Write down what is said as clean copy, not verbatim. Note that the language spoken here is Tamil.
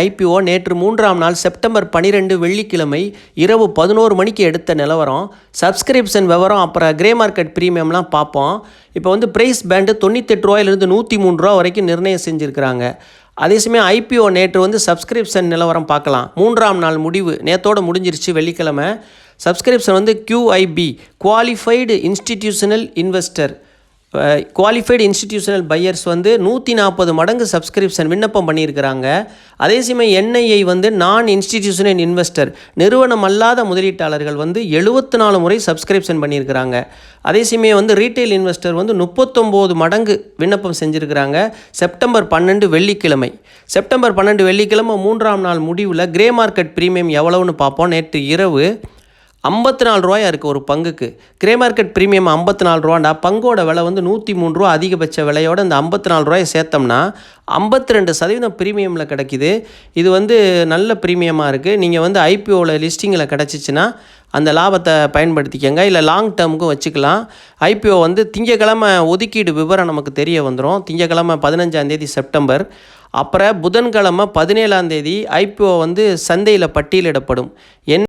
ஐபிஓ நேற்று 3ஆம் நாள் செப்டம்பர் 12 வெள்ளிக்கிழமை இரவு 11 மணிக்கு எடுத்த நிலவரம். சப்ஸ்கிரிப்ஷன் விவரம் அப்புறம் கிரே மார்க்கெட் ப்ரீமியம்லாம் பார்ப்போம். இப்போ வந்து ப்ரைஸ் பேண்டு 98 ரூபாயிலிருந்து 103 ரூபா வரைக்கும் நிர்ணயம் செஞ்சுருக்கிறாங்க. அதே சமயம் ஐபிஓ நேற்று வந்து சப்ஸ்கிரிப்ஷன் நிலவரம் பார்க்கலாம். 3ஆம் நாள் முடிவு நேற்றோடு முடிஞ்சிருச்சு வெள்ளிக்கிழமை. சப்ஸ்கிரிப்ஷன் வந்து QIB qualified institutional investor qualified institutional buyers வந்து 140 மடங்கு சப்ஸ்கிரிப்ஷன் விண்ணப்பம் பண்ணியிருக்கிறாங்க. அதே சமயம் NII வந்து நான் இன்ஸ்டிடியூஷனல் இன்வெஸ்டர் நிறுவனம் அல்லாத முதலீட்டாளர்கள் வந்து 74 முறை சப்ஸ்கிரிப்ஷன் பண்ணியிருக்கிறாங்க. அதே சமயம் வந்து ரீட்டைல் இன்வெஸ்டர் வந்து 39 மடங்கு விண்ணப்பம் செஞ்சுருக்கிறாங்க. செப்டம்பர் 12 வெள்ளிக்கிழமை 3ஆம் நாள் முடிவில் கிரே மார்க்கெட் ப்ரீமியம் எவ்வளவுன்னு பார்ப்போம். நேற்று இரவு 54 ரூபாயா இருக்குது ஒரு பங்குக்கு. கிரே மார்க்கெட் ப்ரீமியம் 54 ரூபாண்டா, பங்கோட விலை வந்து 103 ரூபா அதிகபட்ச விலையோடு இந்த 54 ரூபாயை சேர்த்தோம்னா 52% ப்ரீமியமில் கிடைக்கிது. இது வந்து நல்ல ப்ரீமியமாக இருக்குது. நீங்கள் வந்து ஐபிஓவில் லிஸ்டிங்கில் கிடச்சிச்சின்னா அந்த லாபத்தை பயன்படுத்திக்கங்க. இல்லை லாங் டேர்முக்கும் வச்சுக்கலாம். ஐபிஓ வந்து திங்கக்கிழமை ஒதுக்கீடு விவரம் நமக்கு தெரிய வந்துடும். திங்கக்கிழமை 15ஆம் தேதி செப்டம்பர். அப்புறம் புதன்கிழமை 17ஆம் தேதி ஐபிஓ வந்து சந்தையில் பட்டியலிடப்படும்.